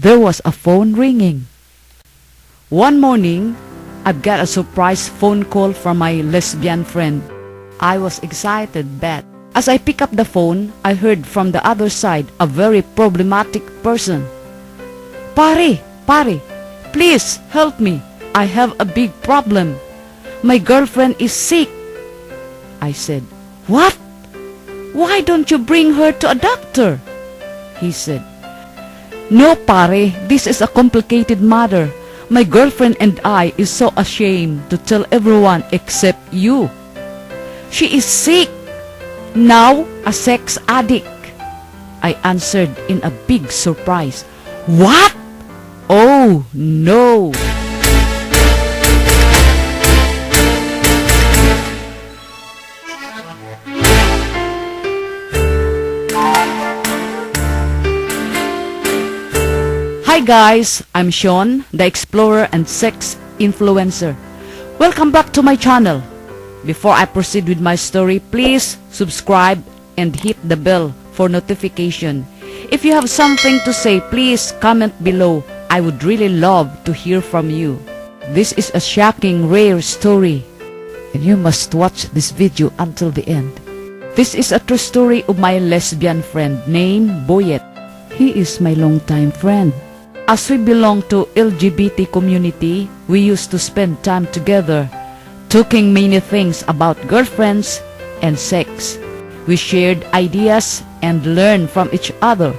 there was a phone ringing. One morning, I've got a surprise phone call from my lesbian friend. I was excited, but as I picked up the phone, I heard from the other side a very problematic person. Pare, please help me. I have a big problem. My girlfriend is sick. I said, what? Why don't you bring her to a doctor? He said, no, pare, this is a complicated matter. My girlfriend and I is so ashamed to tell everyone except you. She is sick. Now a sex addict. I answered in a big surprise. What? Oh no. Hi guys, I'm Sean, the explorer and sex influencer. Welcome back to my channel. Before I proceed with my story, please subscribe and hit the bell for notification. If you have something to say, please comment below. I would really love to hear from you. This is a shocking, rare story, and you must watch this video until the end. This is a true story of my lesbian friend named Boyet. He is my longtime friend. As we belong to LGBT community, we used to spend time together, talking many things about girlfriends and sex. We shared ideas and learned from each other.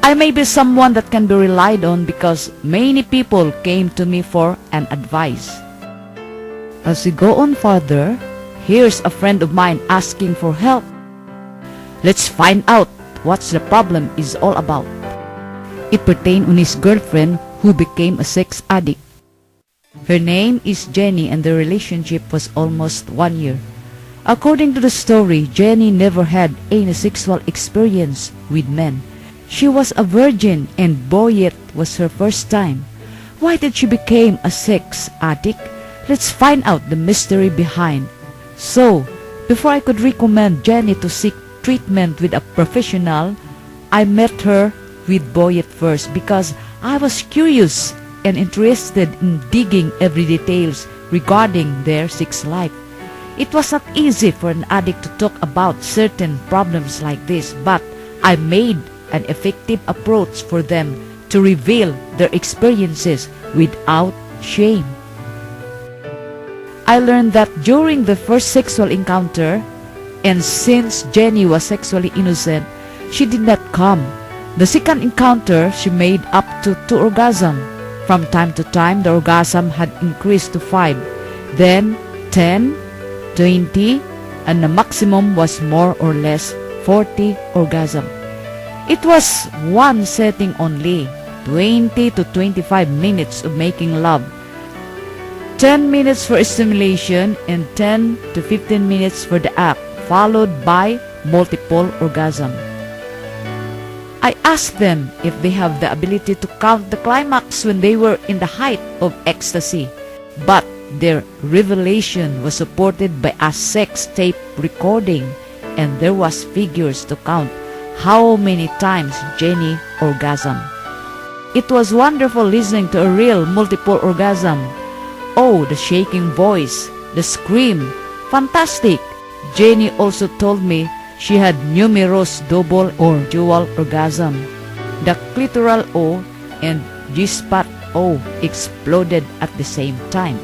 I may be someone that can be relied on because many people came to me for an advice. As we go on further, here's a friend of mine asking for help. Let's find out what the problem is all about. It pertained on his girlfriend who became a sex addict. Her name is Jenny and the relationship was almost 1 year. According to the story, Jenny never had any sexual experience with men. She was a virgin and Boyet was her first time. Why did she become a sex addict? Let's find out the mystery behind. So, before I could recommend Jenny to seek treatment with a professional, I met her with Boyet first because I was curious and interested in digging every details regarding their sex life. It was not easy for an addict to talk about certain problems like this, but I made an effective approach for them to reveal their experiences without shame. I learned that during the first sexual encounter, and since Jenny was sexually innocent, she did not come. The second encounter, she made up to 2 orgasms. From time to time, the orgasm had increased to 5, then 10, 20, and the maximum was more or less 40 orgasms. It was one setting only, 20 to 25 minutes of making love, 10 minutes for stimulation, and 10 to 15 minutes for the act, followed by multiple orgasms. I asked them if they have the ability to count the climax when they were in the height of ecstasy, but their revelation was supported by a sex tape recording, and there was figures to count how many times Jenny orgasmed. It was wonderful listening to a real multiple orgasm. Oh, the shaking voice, the scream, fantastic! Jenny also told me she had numerous double or dual orgasm. The clitoral O and G-spot O exploded at the same time.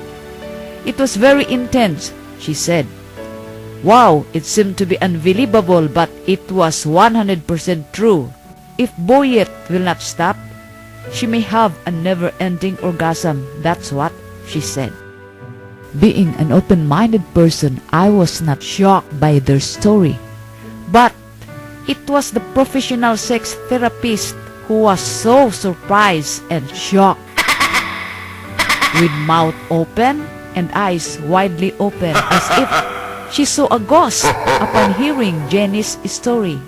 It was very intense, she said. Wow, it seemed to be unbelievable, but it was 100% true. If Boyet will not stop, she may have a never-ending orgasm. That's what she said. Being an open-minded person, I was not shocked by their story. But it was the professional sex therapist who was so surprised and shocked. With mouth open and eyes widely open as if she saw a ghost upon hearing Jenny's story.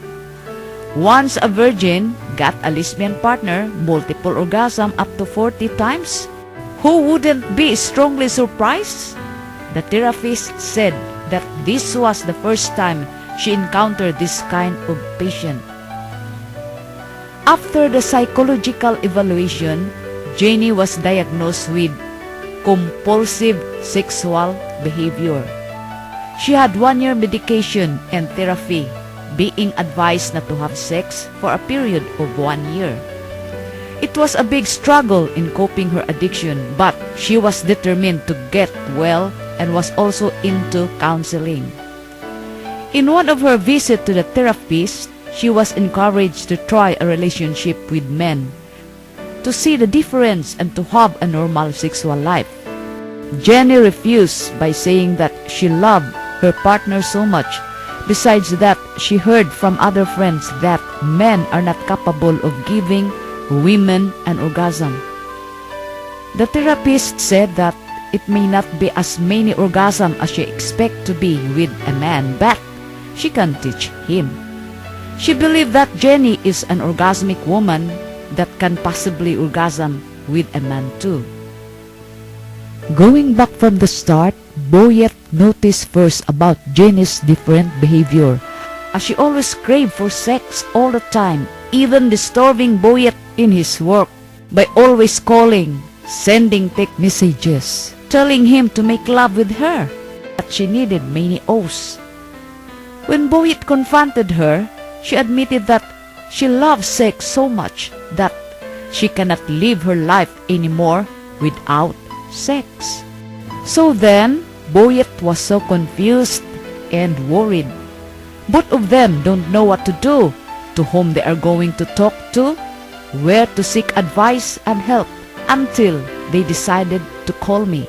Once a virgin got a lesbian partner, multiple orgasm up to 40 times? Who wouldn't be strongly surprised? The therapist said that this was the first time she encountered this kind of patient. After the psychological evaluation, Jenny was diagnosed with compulsive sexual behavior. She had 1 year medication and therapy, being advised not to have sex for a period of 1 year. It was a big struggle in coping her addiction, but she was determined to get well and was also into counseling. In one of her visits to the therapist, she was encouraged to try a relationship with men, to see the difference and to have a normal sexual life. Jenny refused by saying that she loved her partner so much. Besides that, she heard from other friends that men are not capable of giving women an orgasm. The therapist said that it may not be as many orgasms as she expects to be with a man, but she can teach him. She believed that Jenny is an orgasmic woman that can possibly orgasm with a man too. Going back from the start, Boyette noticed first about Jenny's different behavior, as she always craved for sex all the time, even disturbing Boyette in his work by always calling, sending text messages, telling him to make love with her, that she needed many oaths. When Boyette confronted her, she admitted that she loves sex so much that she cannot live her life anymore without sex. So then, Boyette was so confused and worried. Both of them don't know what to do, to whom they are going to talk to, where to seek advice and help, until they decided to call me.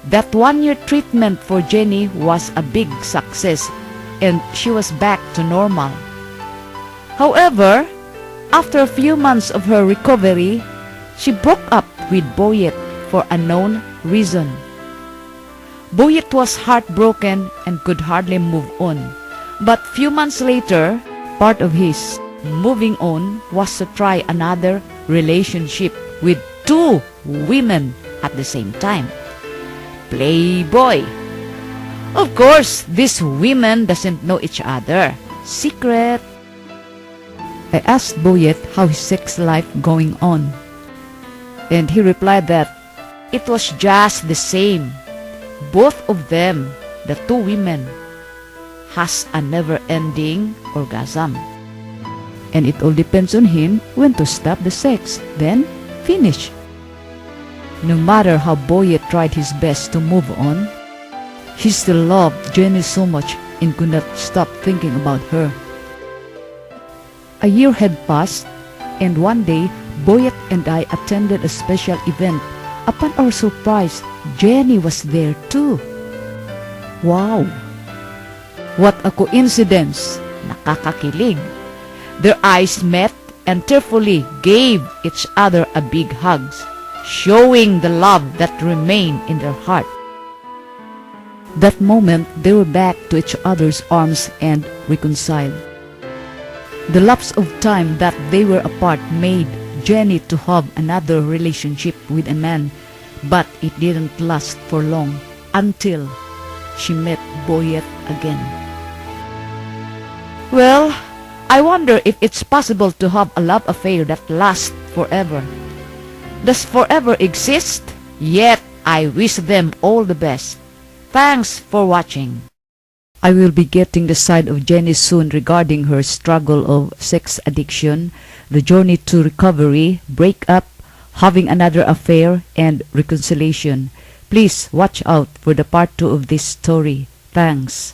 That 1 year treatment for Jenny was a big success, and she was back to normal. However, after a few months of her recovery, she broke up with Boyette for a unknown reason. Boyette was heartbroken and could hardly move on. But few months later, part of his moving on was to try another relationship with 2 women at the same time. Playboy. Of course, these women doesn't know each other. Secret. I asked Boyette how his sex life going on, and he replied that it was just the same. Both of them, the 2 women, has a never-ending orgasm. And it all depends on him when to stop the sex, then finish. No matter how Boyette tried his best to move on, he still loved Jenny so much and could not stop thinking about her. A year had passed, and one day, Boyette and I attended a special event. Upon our surprise, Jenny was there too. Wow! What a coincidence! Nakakakilig. Their eyes met and tearfully gave each other a big hug, showing the love that remained in their heart. That moment, they were back to each other's arms and reconciled. The lapse of time that they were apart made Jenny to have another relationship with a man, but it didn't last for long until she met Boyette again. Well, I wonder if it's possible to have a love affair that lasts forever. Does forever exist? Yet, I wish them all the best. Thanks for watching. I will be getting the side of Jenny soon regarding her struggle of sex addiction, the journey to recovery, breakup, having another affair, and reconciliation. Please watch out for the part 2 of this story. Thanks.